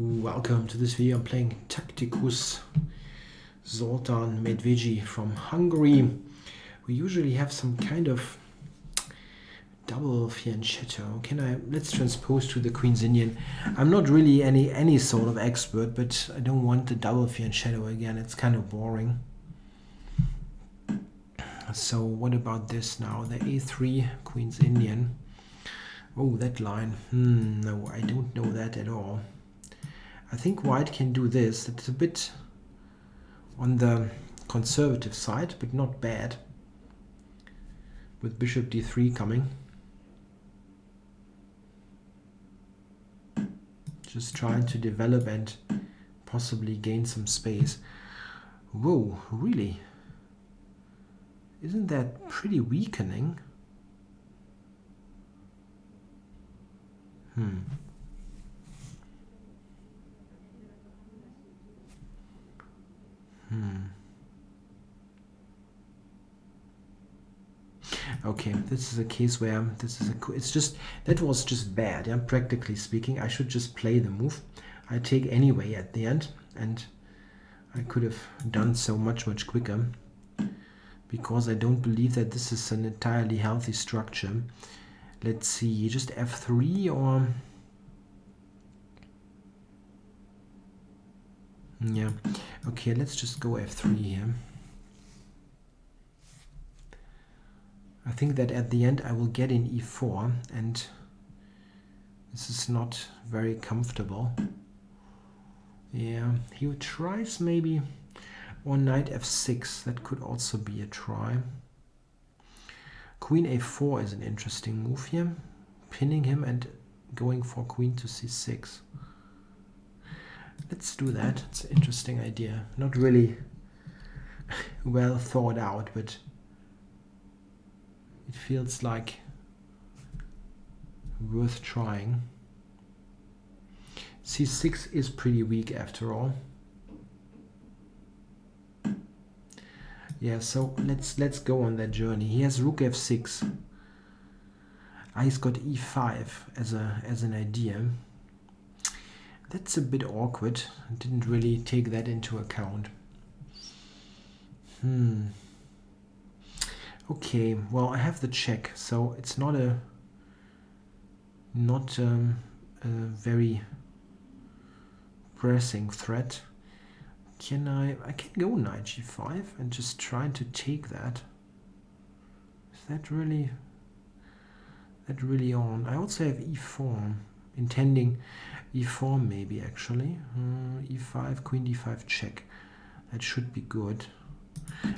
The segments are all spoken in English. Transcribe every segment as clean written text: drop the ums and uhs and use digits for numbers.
Welcome to this video. I'm playing taktikus Z Medvegy from Hungary. We usually have some kind of double fianchetto. Let's transpose to the Queen's Indian. I'm not really any sort of expert, but I don't want the double fianchetto again. It's kind of boring. So what about this now? The A3 Queen's Indian. Oh, that line. No, I don't know that at all. I think white can do this. It's a bit on the conservative side, but not bad. With bishop d3 coming. Just trying to develop and possibly gain some space. Whoa, really? Isn't that pretty weakening? Okay, this is a case where that was just bad. Yeah, practically speaking, I should just play the move. I take anyway at the end, and I could have done so much quicker, because I don't believe that this is an entirely healthy structure. Let's see, just f3 or... Yeah, okay, let's just go f3 here. I think that at the end I will get in e4, and this is not very comfortable. Yeah, he tries maybe on knight f6. That could also be a try. Queen a4 is an interesting move here, pinning him and going for queen to c6. Let's do that. It's an interesting idea. Not really well thought out, but it feels like worth trying. c6 is pretty weak after all. Yeah, so let's go on that journey. He has rook f6. He's got e5 as an idea. That's a bit awkward. I didn't really take that into account. Okay, well, I have the check, so it's not a very pressing threat. I can go knight g5 and just try to take that. Is that really on? I also have e4, intending e4 maybe actually. E5, queen d5 check. That should be good.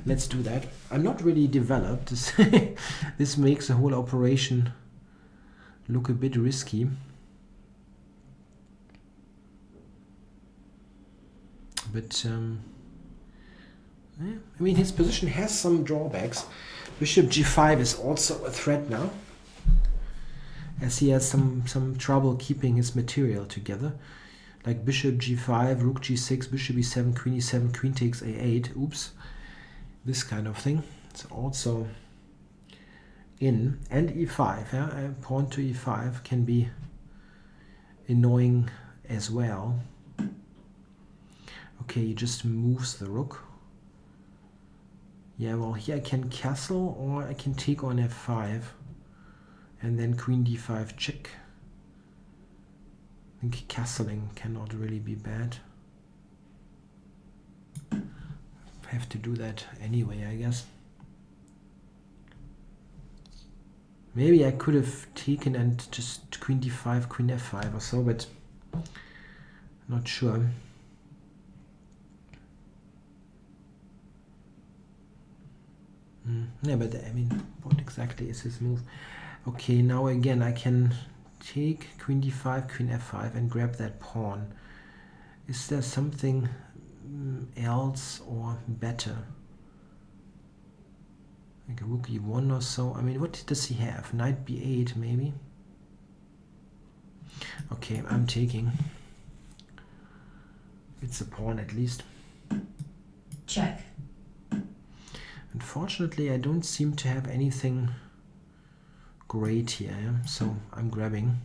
Let's do that. I'm not really developed. This makes the whole operation look a bit risky. But yeah, I mean, his position has some drawbacks. Bishop g5 is also a threat now, as he has some trouble keeping his material together. Like bishop g5, rook g6, bishop e7, queen e7, queen takes a8. Oops. This kind of thing. It's also in. And e5. Yeah? Pawn to e5 can be annoying as well. Okay, he just moves the rook. Yeah, well, here I can castle, or I can take on f5. And then queen d5 check. I think castling cannot really be bad. Have to do that anyway, I guess. Maybe I could have taken and just queen d5, queen f5 or so, but not sure. Yeah, but I mean, what exactly is his move? Okay, now again I can take queen d5, queen f5 and grab that pawn. Is there something else or better? Like a rook e1 or so. I mean, what does he have? Knight b8 maybe? Okay, I'm taking. It's a pawn at least. Check. Unfortunately, I don't seem to have anything great here, yeah? So I'm grabbing.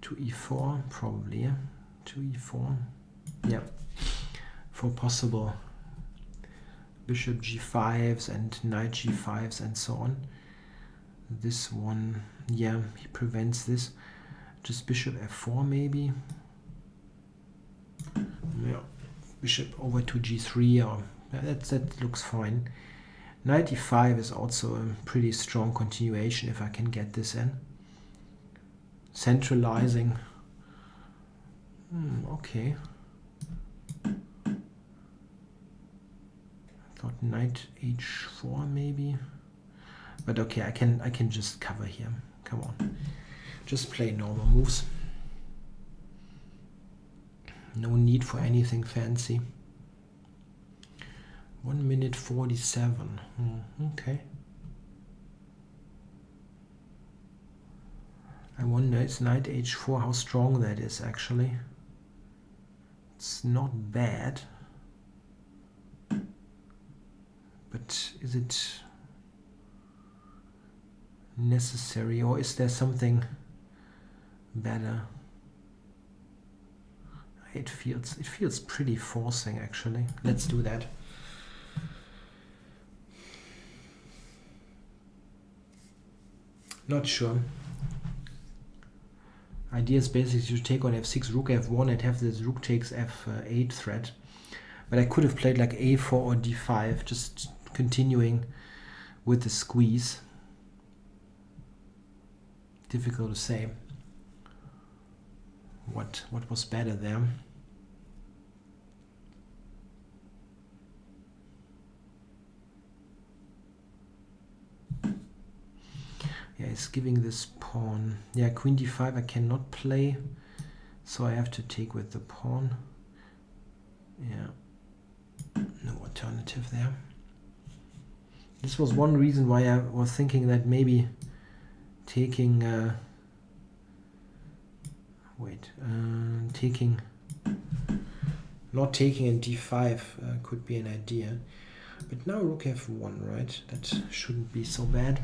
to e4 probably, yeah? To e4, yeah, for possible bishop g5s and knight g5s and so on. This one, yeah, he prevents this. Just bishop f4 maybe. Yeah, bishop over to g3, or that looks fine. Knight e5 is also a pretty strong continuation if I can get this in. Centralizing. Okay. Thought knight h4 maybe. But okay, I can just cover here. Come on. Just play normal moves. No need for anything fancy. 1 minute 47. Okay. I wonder, it's knight h4, how strong that is actually. It's not bad. But is it necessary, or is there something better? It feels pretty forcing actually. Let's do that. Not sure. Idea is basically to take on f6, rook f1, and have this rook takes f8 threat. But I could have played like a4 or d5, just continuing with the squeeze. Difficult to say what was better there. Yeah, it's giving this pawn. Yeah, queen d5 I cannot play, so I have to take with the pawn. Yeah, no alternative there. This was one reason why I was thinking that maybe taking not taking in d5 could be an idea. But now rook f1, right? That shouldn't be so bad.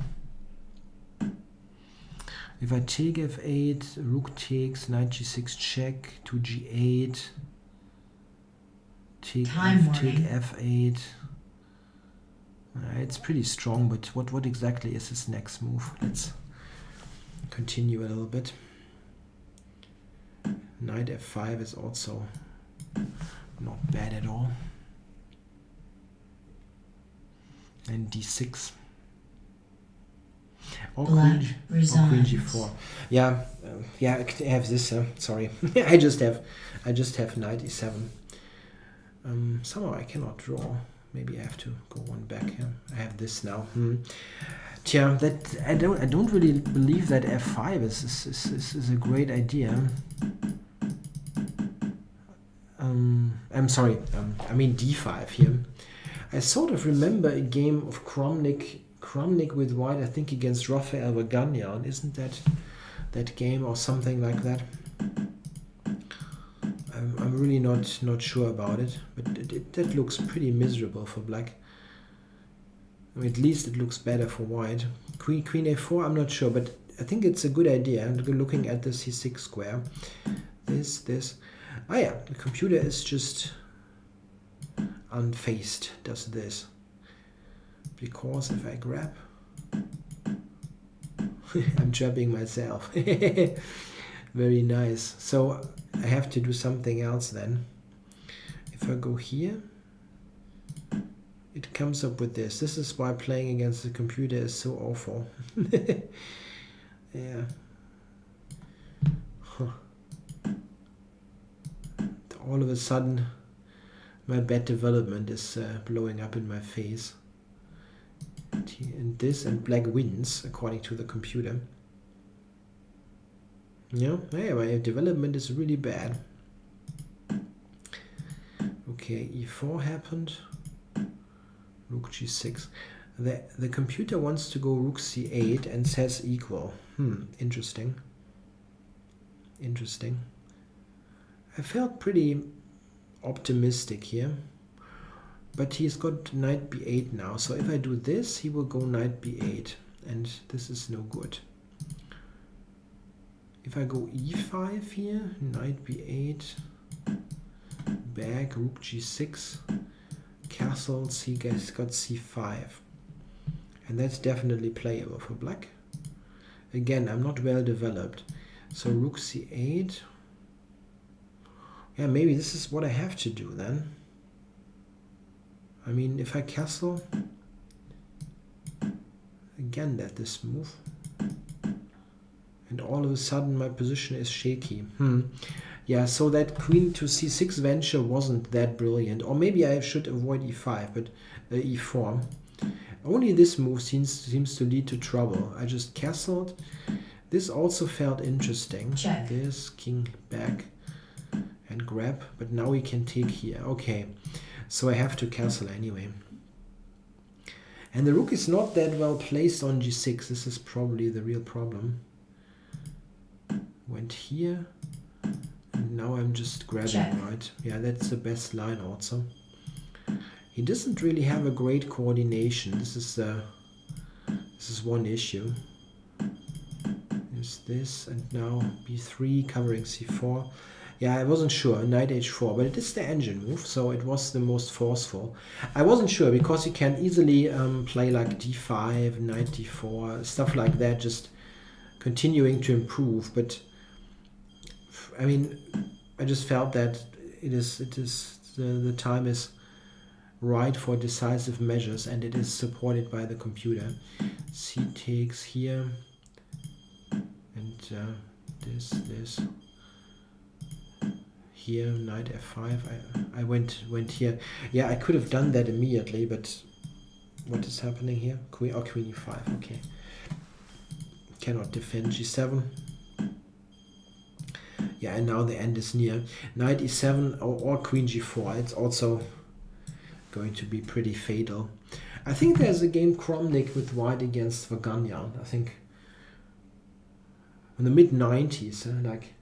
If I take f8, rook takes, knight g6 check, to g8, take f8. It's pretty strong, but what exactly is his next move? Let's continue a little bit. Knight f5 is also not bad at all. And d6. Or queen g4. Yeah, yeah. I have this. Sorry, I just have knight e7. Somehow I cannot draw. Maybe I have to go one back here. I have this now. Yeah, that I don't really believe that f5 is a great idea. I'm sorry. I mean d5 here. I sort of remember a game of Kramnik with white, I think against Rafael Vaganyan. Isn't that game or something like that? I'm really not sure about it, but that looks pretty miserable for black. I mean, at least it looks better for white. Queen a4, I'm not sure, but I think it's a good idea. And looking at the c6 square, this. Ah yeah, the computer is just unfazed, does this. Because if I grab, I'm trapping myself. Very nice. So I have to do something else then. If I go here, it comes up with this. This is why playing against the computer is so awful. Yeah. Huh. All of a sudden, my bad development is blowing up in my face. And this, and black wins according to the computer. Yeah, hey, my development is really bad. Okay, e4 happened. Rook g6. The computer wants to go rook c8 and says equal. Interesting. Interesting. I felt pretty optimistic here. But he's got knight b8 now. So if I do this, he will go knight b8. And this is no good. if I go e5 here, knight b8, back, rook g6, castles, he got c5. And that's definitely playable for black. Again, I'm not well developed. So rook c8. Yeah, maybe this is what I have to do then. I mean, if I castle, again, this move. And all of a sudden my position is shaky. Yeah, so that queen to c6 venture wasn't that brilliant. Or maybe I should avoid e5, but e4. Only this move seems to lead to trouble. I just castled. This also felt interesting. Check. This, king back and grab. But now we can take here. Okay, so I have to castle anyway. And the rook is not that well placed on g6. This is probably the real problem. Went here. And now I'm just grabbing, check. right? Yeah, that's the best line also. He doesn't really have a great coordination. This is one issue. Is this, and now b3 covering c4. Yeah, I wasn't sure, knight h4, but it is the engine move, so it was the most forceful. I wasn't sure because you can easily play like d5, knight d4, stuff like that, just continuing to improve. But I mean, I just felt that the time is right for decisive measures, and it is supported by the computer. C takes here, and this here, knight f5. I went here. Yeah, I could have done that immediately, but what is happening here? Queen e5. Okay, cannot defend g7. Yeah, and now the end is near. Knight e7 or queen g4. It's also going to be pretty fatal. I think there's a game Kramnik with white against Vaganyan. I think in the mid-90s, like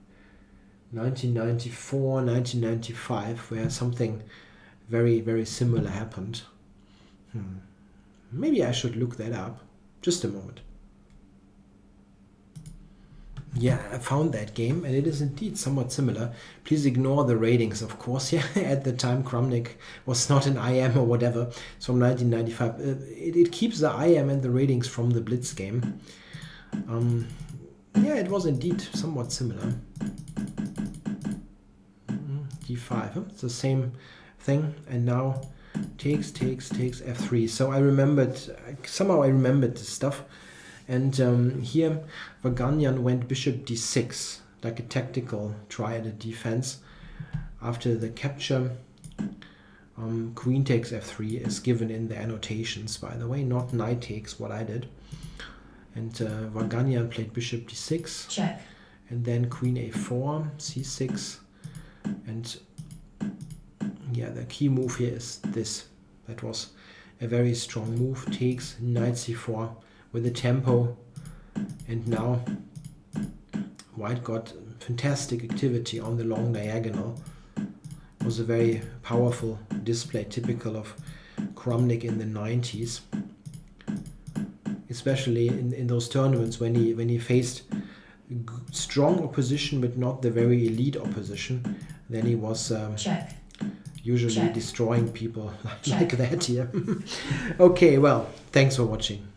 1994, 1995, where something very, very similar happened. Maybe I should look that up. Just a moment. Yeah, I found that game, and it is indeed somewhat similar. Please ignore the ratings, of course. Yeah, at the time Kramnik was not an IM or whatever. It's from 1995. It keeps the IM and the ratings from the Blitz game. Yeah, it was indeed somewhat similar. d5, huh? It's the same thing, and now takes f3. So I remembered, somehow I remembered this stuff. And here Vaganyan went bishop d6, like a tactical try at a defense. After the capture, queen takes f3 is given in the annotations, by the way, not knight takes, what I did. And Vaganyan played bishop d6, check. And then queen a4, c6, and yeah, the key move here is this. That was a very strong move. Takes, knight c4 with the tempo, and now white got fantastic activity on the long diagonal. It was a very powerful display, typical of Kramnik in the 90s, especially in those tournaments when he faced strong opposition but not the very elite opposition. Then he was usually destroying people like that here. Okay, well, thanks for watching.